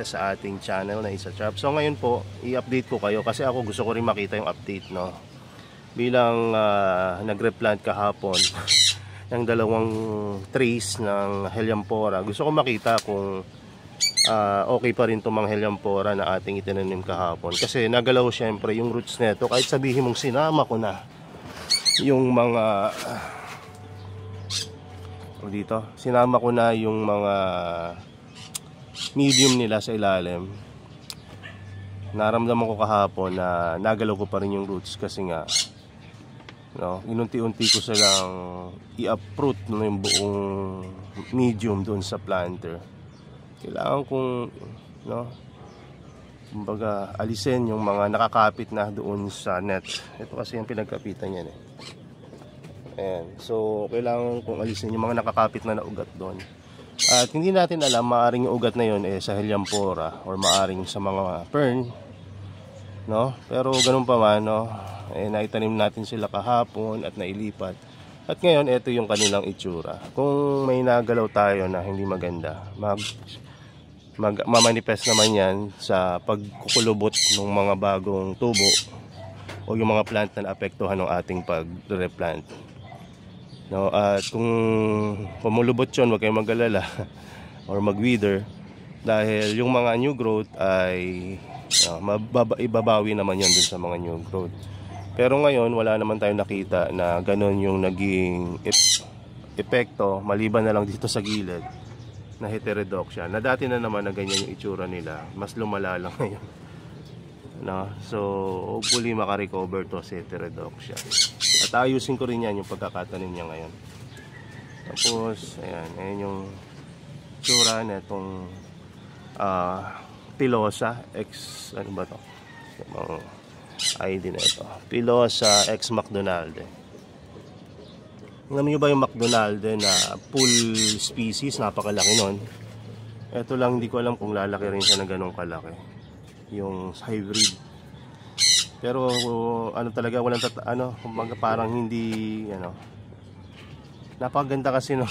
sa ating channel na Isa Chop. So ngayon po, i-update ko kayo kasi ako gusto ko rin makita yung update, no. Bilang nag-replant kahapon ng dalawang trays ng Helianthora. Gusto ko makita kung okay pa rin itong mga Helianthora na ating itinanim kahapon. Kasi nagalaw syempre yung roots nito. Kahit sabihin mong sinama ko na yung mga dito, sinama ko na yung mga medium nila sa ilalim. Naramdaman ko kahapon na nagalaw ko pa rin yung roots kasi nga, no, inunti-unti ko silang i-uproot no, yung buong medium doon sa planter. Kailangan kong, no, kumbaga alisin yung mga nakakapit na doon sa net. Ito kasi yung pinagkapitan niyan eh. Ayan. So kailangan kong alisin yung mga nakakapit na ugat doon. At hindi natin alam, maaring yung ugat na yun sa Helianthora or maaring sa mga fern, no? Pero ganun pa man, no, naitanim natin sila kahapon at nailipat. At ngayon ito yung kanilang itsura. Kung may nagalaw tayo na hindi maganda, mamanifest naman yan sa pagkukulubot ng mga bagong tubo o yung mga plant na naapektuhan ng ating pag-replant, no. At kung pumulubot yun, huwag kayong mag-alala or mag-wither dahil yung mga new growth ay ibabawi naman yan dun sa mga new growth. Pero ngayon wala naman tayong nakita na ganun yung naging epekto, maliban na lang dito sa gilid na heterodoxia, na dati na naman na ganyan yung itsura nila, mas lumala lang ngayon, no? So hopefully makarecover to sa heterodoxia. At ayusin ko rin yan yung pagkakatanim niya ngayon. Tapos ayan yung itsura na itong Pilosa X, ano ba to? Yung ID na ito, Pilosa X McDonald's. Alam niyo ba yung McDonald's na full species, napakalaki nun. Ito lang, hindi ko alam kung lalaki rin siya na ganong kalaki, yung hybrid. Pero ano talaga, walang kumbaga parang hindi, napakaganda kasi ng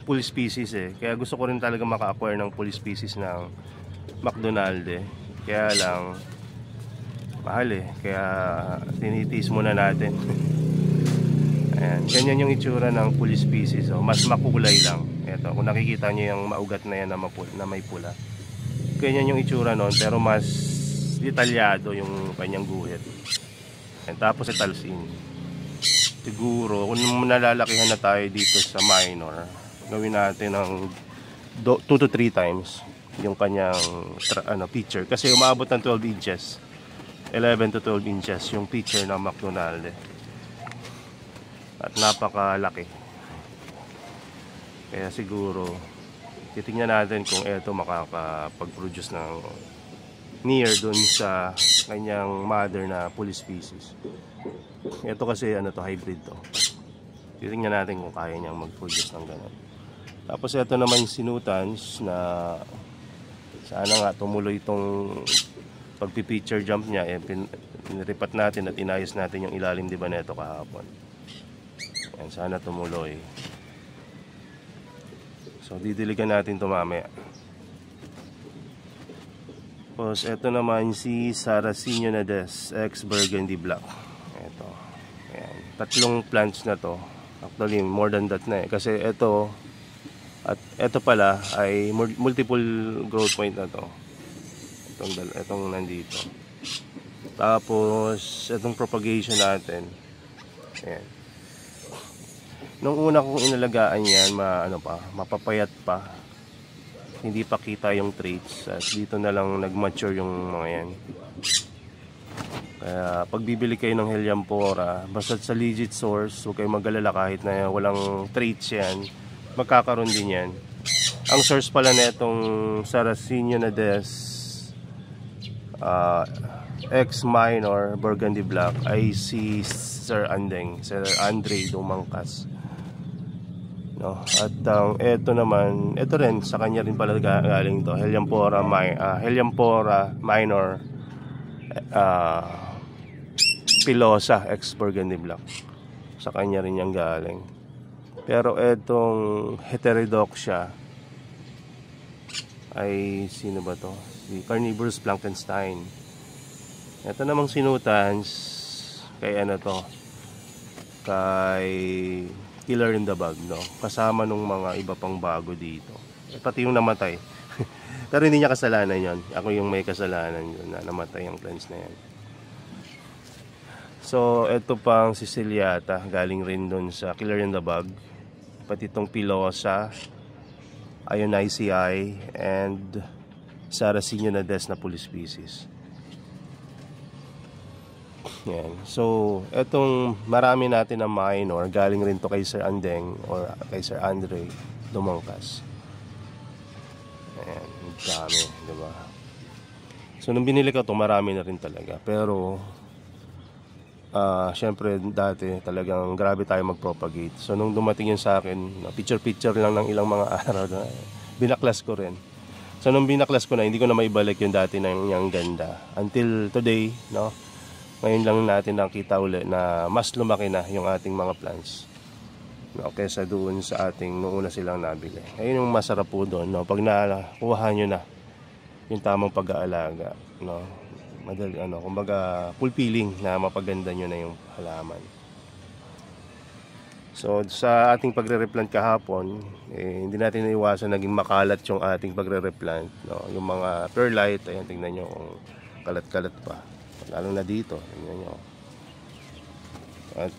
full species eh. Kaya gusto ko rin talaga maka-acquire ng full species ng McDonald's. Kaya lang mahal eh, kaya tinitiis muna natin. Ayan, ganyan yung itsura ng full species, oh. Mas makulay lang. Ito, kung nakikita nyo yung maugat na yan na may pula, ganyan yung itsura nun, pero mas detalyado yung kanyang guhit. Ayan, tapos italsin. Siguro kung nalalakihan na tayo dito sa minor, gawin natin ng 2 to 3 times yung kanyang pitcher, kasi umabot ng 12 inches, 11 to 12 inches yung pitcher ng McDonald's. At napakalaki. Kaya siguro titingnan natin kung ito makakapag-produce ng near dun sa kanyang mother na full species. Ito kasi to, hybrid to. Titingnan natin kung kaya niyang mag-produce ng ganun. Tapos ito naman yung sinutans na sana nga tumuloy itong pagpipicture jump niya. Piniripat natin at inayos natin yung ilalim, di ba, neto kahapon. Yan, sana tumuloy. So didiligan natin ito mamaya. Tapos ito naman si Sarracenia Nades X Burgundy Black. Ito. Ayan. Tatlong plants na to. Actually more than that na eh. Kasi ito at ito pala ay multiple growth point na to. Itong nandito. Tapos itong propagation natin. Ayan. Nung una kong inalagaan yan, mapapayat pa. Hindi pa kita yung traits. At dito na lang nag-mature yung mga yan. Kaya pag bibili kayo ng Helianthora, basta sa legit source, huwag kayong mag-alala kahit na walang traits yan, magkakaroon din yan. Ang source pala na itong Sarracenia Nades X Minor Burgundy Black ay si Sir Andre Dumangkas, no? At ito naman, ito rin sa kanya rin pala galing to, Helianthora Minor Pilosa X Burgundy Black. Sa kanya rin yung galing. Pero itong heterodoxia ay sino ba to? Si Carnivorous Frankenstein. Ito namang sinutans kay ano to, kay Killer in the Bag, no? Kasama nung mga iba pang bago dito. Pati yung namatay. Pero hindi niya kasalanan yon. Ako yung may kasalanan yun na namatay yung plants na yan. So, ito pang Siciliata, galing rin dun sa Killer in the Bag. Pati itong Pilosa, Ionicii, and Sarracenia na Des na police species. Yan. So, etong marami natin na minor, galing rin to kay Sir Andeng or kay Sir Andre Dumangkas. Ayan, dami, diba? So, nung binili ko to, marami na rin talaga. Pero, syempre, dati talagang grabe tayo mag-propagate. So, nung dumating yun sa akin, picture-picture lang ng ilang mga araw, binaklas ko rin. So, nung binaklas ko na, hindi ko na maibalik yung dati na yung ganda. Until today, no? Ngayon lang natin nakita ulit na mas lumaki na yung ating mga plants, no, kaysa doon sa ating noong una silang nabili. Ayun yung masarap po doon, no, pag nakuha nyo na yung tamang pag-aalaga, no, madali, ano, kumbaga fulfilling na mapaganda nyo na yung halaman. So sa ating pagre-replant kahapon, hindi natin naiwasan naging makalat yung ating pagre-replant, no, yung mga perlite. Ayan, tingnan nyo kung kalat-kalat pa, lalo na dito, tingnan nyo. At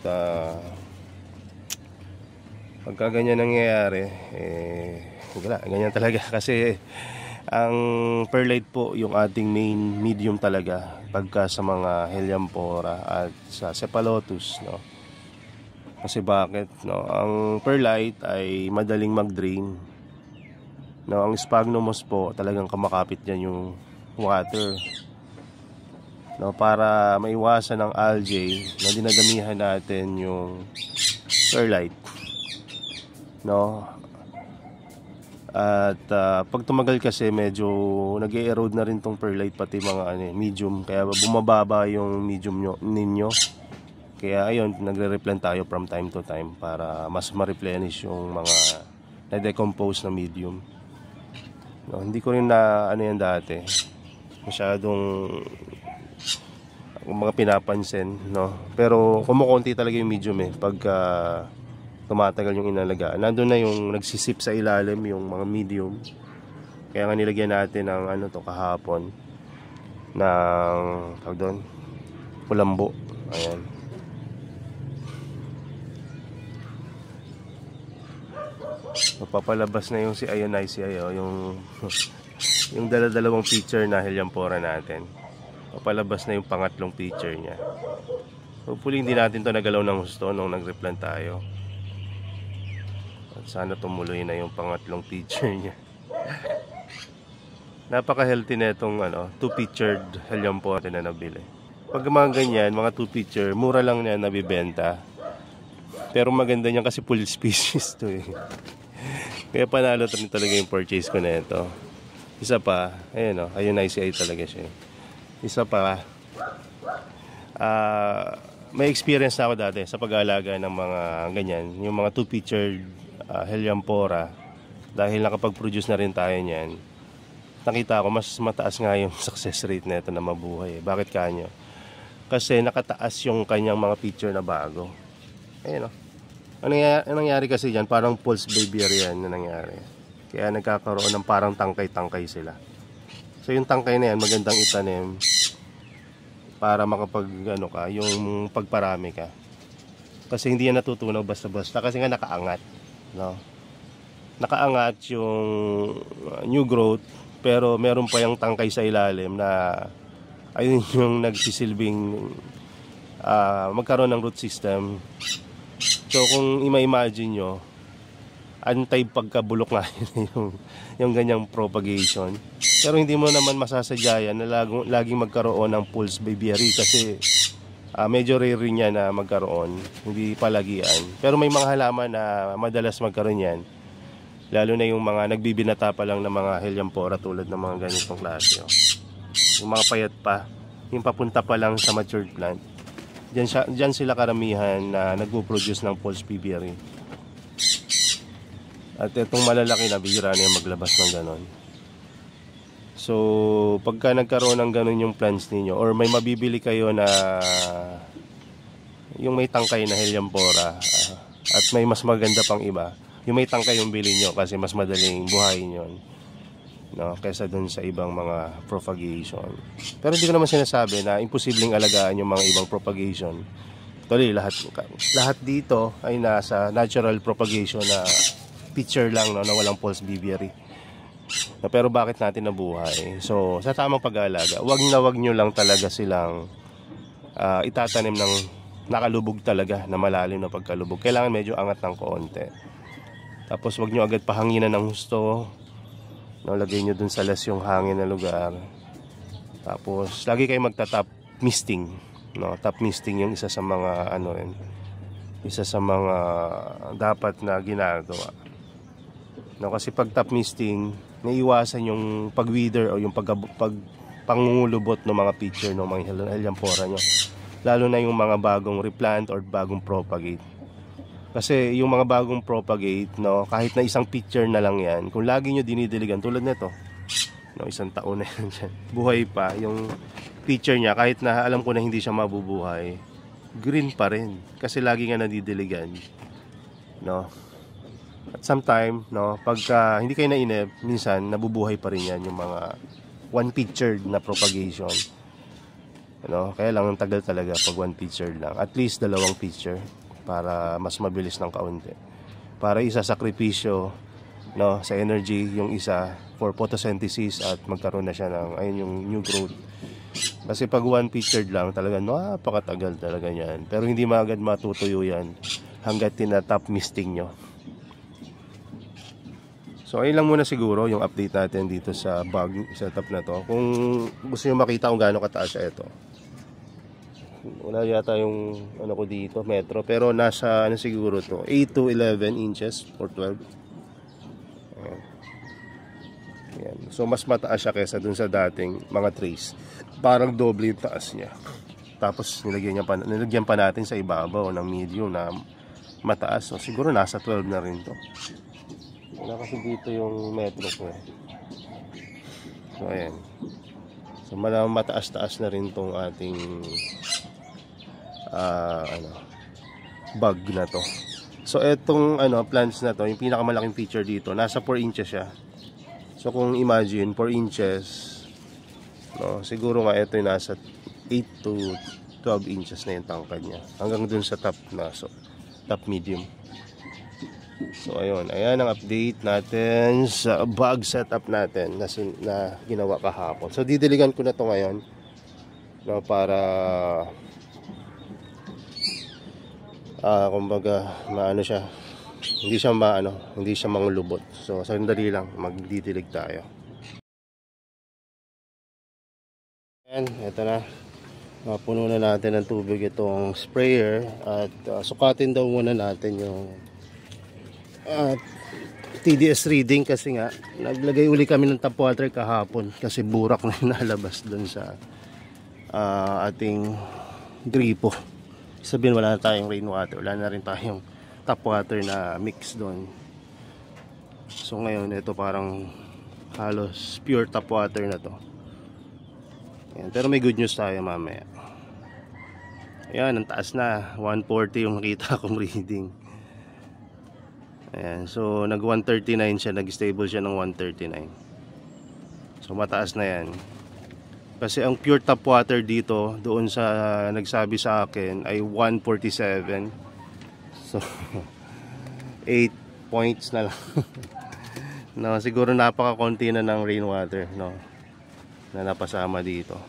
pagka ganyan nangyayari, wala, ganyan talaga. Kasi ang perlite po yung ating main medium talaga pagka sa mga Helianthera at sa Cephalotus, no. Kasi bakit, no, ang perlite ay madaling mag-drain, no. Ang Sphagnumos po talagang kamakapit diyan yung water, no, para maiwasan ng algae na dinadamihan natin yung perlite, no. At pag tumagal kasi medyo nag-e-erode na rin tong perlite, pati mga medium, kaya bumababa yung medium ninyo. Kaya ayun, nagre-replant tayo from time to time para mas ma-replenish yung mga na-decompose na medium, no. Hindi ko rin na ano yan dati masyadong mga pinapansin, no, pero kumukonti talaga yung medium pagka tumatagal yung inalagaan. Nandun na yung nagsisip sa ilalim yung mga medium, kaya nga nilagyan natin ng ano to kahapon ng tawag doon, kulambo. Ayan, papalabas na yung si Ionicii, yung dala-dalawang picture na Helianthera natin. Papalabas na yung pangatlong picture niya. Hopefully hindi natin to nagalaw ng gusto nung nag-replant tayo. At sana tumuloy na yung pangatlong picture niya. Napaka-healthy na itong two-pictured Helianthera na nabili. Pag mga ganyan, mga two-picture, mura lang na nabibenta. Pero maganda niyan kasi full species to Kaya panalo rin talaga yung purchase ko na ito. Isa pa, ayun Ionicii talaga siya. Isa pa, may experience na ako dati sa pag-aalaga ng mga ganyan, yung mga two-pictured Helianthera. Dahil nakapag-produce na rin tayo niyan, nakita ko mas mataas nga yung success rate na ito na mabuhay. Bakit kanyo? Kasi nakataas yung kanyang mga picture na bago. Ayun Ano nangyari kasi dyan, parang pulse baby yan na nangyari. Kaya nagkakaroon ng parang tangkay-tangkay sila. So yung tangkay na yan, magandang itanim para makapag yung pagparami ka. Kasi hindi yan natutunaw basta-basta, kasi nga nakaangat, no? Nakaangat yung new growth, pero meron pa yung tangkay sa ilalim na ayun yung nagsisilbing magkaroon ng root system. So kung ima-imagine nyo, antay pagkabulok nga yung ganyang propagation. Pero hindi mo naman masasadya yan na laging magkaroon ng pulse babyary, kasi medyo rare niya na magkaroon, hindi palagian. Pero may mga halaman na madalas magkaroon yan, lalo na yung mga nagbibinata pa lang ng mga Helianthera tulad ng mga ganitong klase. Yung mga payat pa, yung papunta pa lang sa matured plant, dyan sila karamihan na nagpo-produce ng pulse babyary. At itong malalaki na bihira na yung maglabas ng ganon. So pagka nagkaroon ng ganun yung plants ninyo, or may mabibili kayo na yung may tangkay na Helianthora, at may mas maganda pang iba, yung may tangkay yung bilhin nyo kasi mas madaling buhayin yun, no, kaysa dun sa ibang mga propagation. Pero hindi ko naman sinasabi na imposibleng alagaan yung mga ibang propagation. Actually, lahat dito ay nasa natural propagation na picture lang, no, na walang false aviary. No, pero bakit natin nabuhay? So sa tamang pag-aalaga, wag nyo lang talaga silang itatanim ng nakalubog talaga, na malalim na pagkalubog. Kailangan medyo angat ng konti. Tapos wag nyo agad pahanginan ng husto, no, lagay nyo dun sa las yung hangin na lugar. Tapos lagi kayo magta-top misting, no? Top misting yung isa sa mga isa sa mga dapat na ginagawa, no? Kasi pag top misting, naiiwasan yung pag-wither o yung pangungulubot ng mga picture ng mga Helianthora nyo, lalo na yung mga bagong replant or bagong propagate. Kasi yung mga bagong propagate, no, kahit na isang picture na lang yan, kung lagi nyo dinidiligan, tulad nito, no, isang taon na yan dyan, buhay pa yung picture niya, kahit na alam ko na hindi siya mabubuhay, green pa rin kasi lagi nga nadidiligan, no. At sometime, no, pagka hindi kayo nainip, minsan nabubuhay pa rin yan yung mga one picture na propagation, no. Kaya lang ang tagal talaga pag one picture lang, at least 2 picture para mas mabilis ng kaunti, para isa sakripisyo, no, sa energy yung isa for photosynthesis at magkaroon na siya ng ayun yung new growth. Kasi pag one picture lang talaga napakatagal talaga yan, pero hindi maagad matutuyo yan hanggat tinatap misting nyo. So ayun lang muna siguro yung update natin dito sa bug setup na to. Kung gusto nyo makita kung gaano kataas siya, ito, wala yata yung ko dito metro, pero nasa siguro to 8 to 11 inches or 12. Ayan. So mas mataas siya kaysa dun sa dating mga trees, parang doble yung taas niya. Tapos nilagyan pa natin sa ibabaw ng medium na mataas, so siguro nasa 12 na rin to. Wala kasi dito yung metro ko eh. So ayan, so mataas-taas na rin tong ating bug na to. So etong plants na to, yung pinakamalaking feature dito, nasa 4 inches siya. So kung imagine 4 inches, no, siguro nga ito yung nasa 8 to 12 inches na yung tangkad niya, hanggang dun sa top na, so top medium. So ayun, ayan ang update natin sa bug setup natin na ginawa kahapon. So didiligan ko na to ngayon, no, para kumbaga maano siya, hindi siya mangulubot. So sandali lang, magdidilig tayo. And ito na, puno na natin ng tubig itong sprayer, at sukatin daw muna natin yung TDS reading, kasi nga naglagay uli kami ng tap water kahapon kasi burak na yung nalabas dun sa ating gripo. Sabihin wala na tayong rainwater, wala na rin tayong tap water na mix doon. So ngayon ito parang halos pure tap water na to. Ayan, pero may good news tayo mamaya. Ayan, ang taas na, 140 yung nakita kong reading. Ayan, so nag 139 siya, nag stable siya ng 139. So mataas na yan. Kasi ang pure tap water dito, doon sa nagsabi sa akin, ay 147. So 8 points na lang. No, siguro napaka-konti na ng rainwater, no, na napasama dito.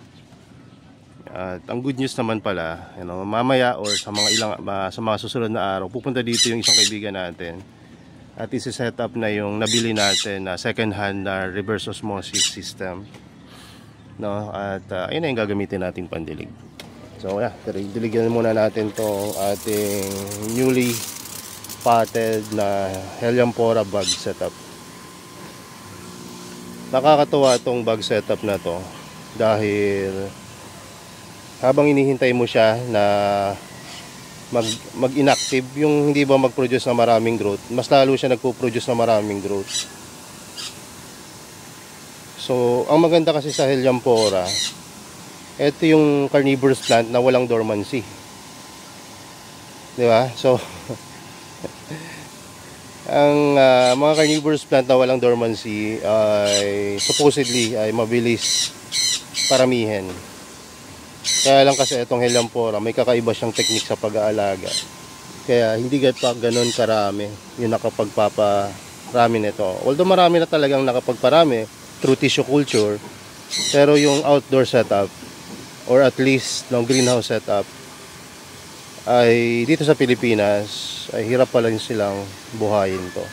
At ang good news naman pala, mamaya or sa mga susunod na araw, pupunta dito yung isang kaibigan natin at isi-set up na yung nabili natin na second hand na reverse osmosis system, no, at ayun na yung gagamitin nating pandilig. So yeah, diligan muna natin tong ating newly potted na Helianthora bug setup. Nakakatuwa itong bug setup na to dahil habang inihintay mo siya na mag-inactive, yung hindi ba mag-produce na maraming growth, mas lalo siya nagpo-produce na maraming growth. So, ang maganda kasi sa Helianthera, ito yung carnivorous plant na walang dormancy. Di ba? So, ang mga carnivorous plant na walang dormancy ay supposedly ay mabilis paramihin. Kaya lang kasi itong Helianthera, may kakaiba siyang technique sa pag-aalaga. Kaya hindi ganun karami yung nakapagpaparami nito. Although marami na talagang nakapagparami through tissue culture, pero yung outdoor setup or at least no greenhouse setup ay dito sa Pilipinas ay hirap pa lang silang buhayin to.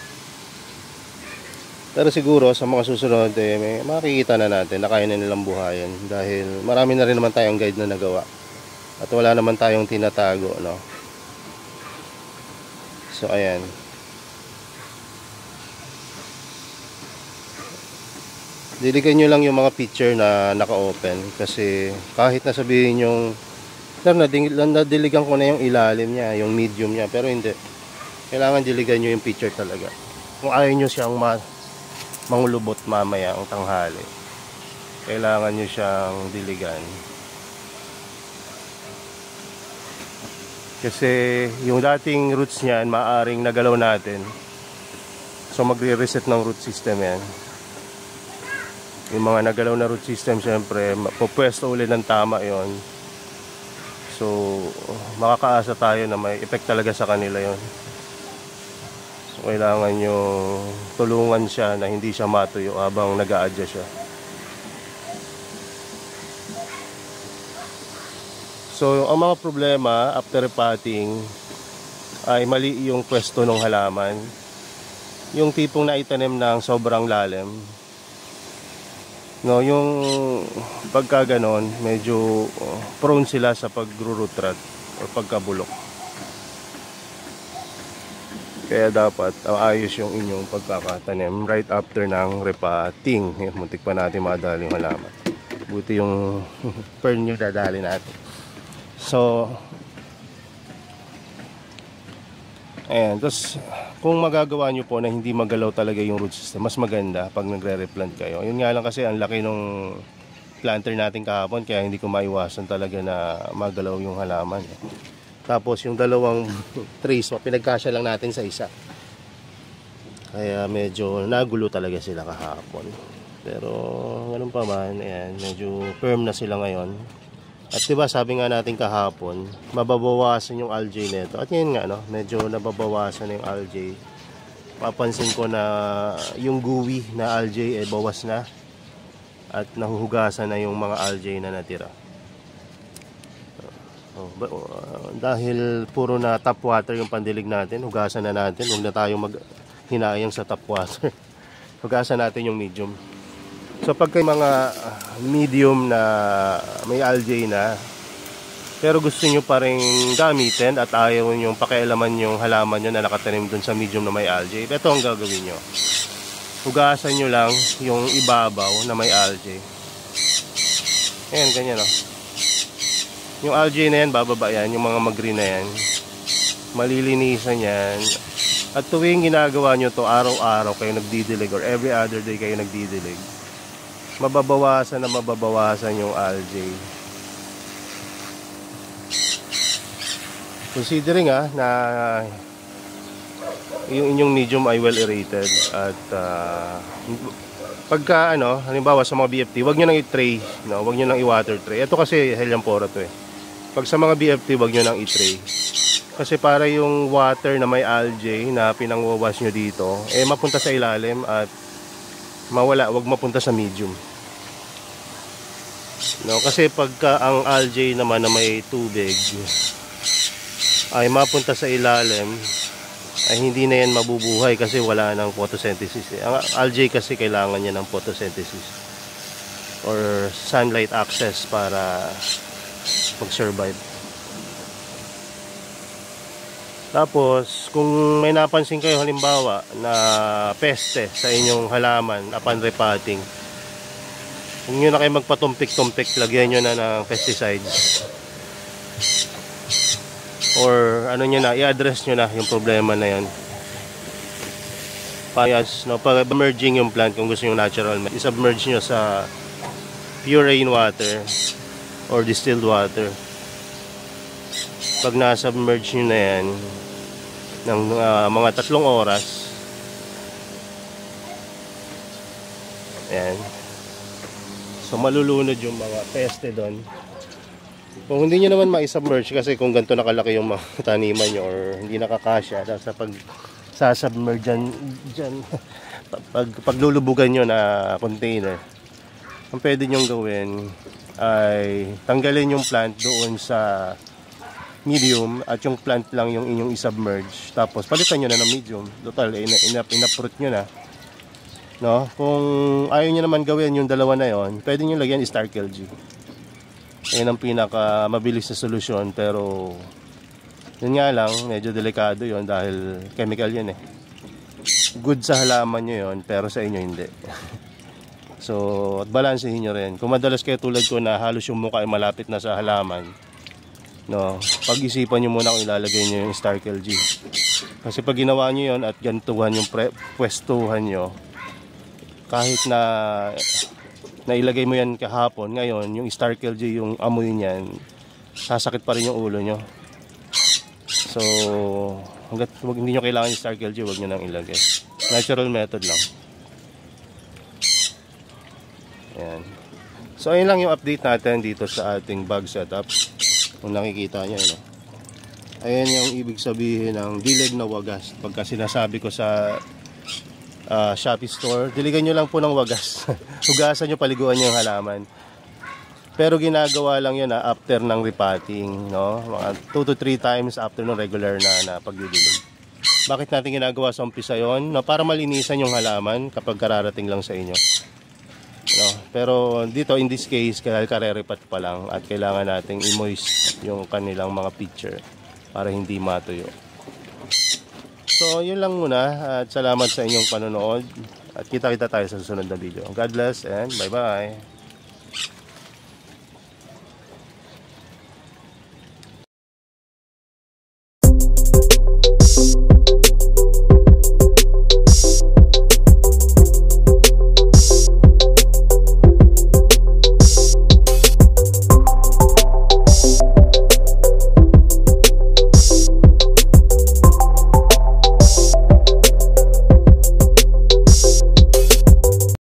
Pero siguro sa mga susunod may makikita na natin na kaya na nilang buhayin dahil marami na rin naman tayong guide na nagawa at wala naman tayong tinatago, no? So ayan. Diligan nyo lang yung mga picture na naka-open kasi kahit nasabihin yung sir, nadiligan ko na yung ilalim niya, yung medium niya, pero hindi. Kailangan diligan nyo yung picture talaga. Kung ayaw nyo siyang mangulubot mamaya ang tanghali, kailangan nyo siyang diligan. Kasi yung dating roots niyan, maaring nagalaw natin. So magre-reset ng root system yan. Yung mga nagalaw na root system, syempre pupwesto ulit ng tama yon. So makakaasa tayo na may effect talaga sa kanila yon. So kailangan nyo tulungan siya na hindi siya matuyo habang nag-a-adjust siya. So ang mga problema after repotting ay mali yung pwesto ng halaman. Yung tipong naitanim ng sobrang lalim, no, yung pagka ganon, medyo prone sila sa pag-root rot o pagkabulok. Kaya dapat ayos yung inyong pagkakatanim right after ng repotting. Muntik pa natin madali yung halaman. Buti yung fern nyo dadali natin. So ayan, tapos kung magagawa nyo po na hindi magalaw talaga yung root system, mas maganda pag nagre-replant kayo. Yun nga lang kasi ang laki nung planter natin kahapon, kaya hindi ko maiwasan talaga na magalaw yung halaman. Tapos yung dalawang trays, pinagkasya lang natin sa isa. Kaya medyo nagulo talaga sila kahapon. Pero ganun pa man, ayan, medyo firm na sila ngayon. At diba sabi nga natin kahapon, mababawasan yung algae nito. At yun nga, no, medyo nababawasan na yung algae. Papansin ko na yung gooey na algae bawas na. At nahuhugasan na yung mga algae na natira. Dahil puro na tap water yung pandilig natin, hugasan na natin. Huwag na tayong maghinayang sa tap water. Hugasan natin yung medium. So pagka mga medium na may algae na, pero gusto nyo pa rin gamitin at ayaw nyo pakialaman yung halaman nyo na nakatanim dun sa medium na may algae, ito ang gagawin nyo. Hugasan nyo lang yung ibabaw na may algae. Ayan, ganyan, oh. Yung algae na yan, bababa yan, yung mga mag-green na yan. Malilinisan yan. At tuwing ginagawa nyo to, araw-araw kayo nagdidilig or every other day kayo nagdidilig, mababawasan na mababawasan yung algae. Considering na yung inyong medium ay well aerated at pagka halimbawa sa mga BFT, wag niyo nang i-tray, no, wag niyo nang i-water tray. Ito kasi Helianthera to eh. Pag sa mga BFT, wag niyo nang i-tray. Kasi para yung water na may algae na pinangwawash nyo dito, mapunta sa ilalim at mawala, wag mapunta sa medium. No, kasi pagka ang algae naman na may tubig ay mapunta sa ilalim, ay hindi na yan mabubuhay kasi wala nang photosynthesis. Ang algae kasi kailangan niya ng photosynthesis or sunlight access para mag-survive. Tapos, kung may napansin kayo halimbawa na peste sa inyong halaman upon repotting, huwag nyo na kayo magpatumpik-tumpik, lagyan nyo na ng pesticides. Or ano nyo na, i-address nyo na yung problema na yan. Payas, no, pag merging yung plant kung gusto yung natural, isubmerge nyo sa pure rainwater or distilled water. Pag na-submerge nyo na yan ng mga 3 oras, ayan, so malulunod yung mga peste doon. Kung hindi nyo naman ma-submerge, kasi kung ganito nakalaki yung mga taniman nyo or hindi nakakasya, sa pag sasubmerge dyan paglulubugan nyo na container, ang pwede nyong gawin ay tanggalin yung plant doon sa medium at yung plant lang yung inyong isubmerge, tapos palitan nyo na ng medium. Total, ina-fruit nyo na, no? Kung ayaw nyo naman gawin yung dalawa na yon, pwede nyo lagyan Starkel G. Yan ang pinaka mabilis na solusyon, pero yun nga lang, medyo delikado yon dahil chemical yun eh. Good sa halaman nyo yon, pero sa inyo hindi. So, at balansehin nyo rin. Kung madalas kayo tulad ko na halos yung mukha ay malapit na sa halaman, no, pag-isipan nyo muna kung ilalagay nyo yung Starkel G. Kasi pag ginawa nyo yon at gantuhan yung pwestuhan nyo, kahit na nailagay mo yan kahapon, ngayon yung Starkel G, yung amoy niyan, sasakit pa rin yung ulo nyo. So, hanggat hindi nyo kailangan yung Starkel G, huwag nyo nang ilagay. Natural method lang. Ayan. So, ayun lang yung update natin dito sa ating bag setup. Kung nakikita nyo, no? Ayan yung ibig sabihin ng dilig na wagas. Pagka sinasabi ko sa Shopee store, diligan nyo lang po ng wagas. Hugasan nyo, paliguan nyo yung halaman. Pero ginagawa lang yun after ng repotting, no? Mga 2 to 3 times after ng regular na pagdidilig. Bakit natin ginagawa sa umpisa yun? No, para malinisan yung halaman kapag kararating lang sa inyo. No? Pero dito, in this case, kareripat pa lang at kailangan nating i-moist yung kanilang mga picture para hindi matuyo. So, yun lang muna at salamat sa inyong panonood at kita-kita tayo sa susunod na video. God bless and bye-bye!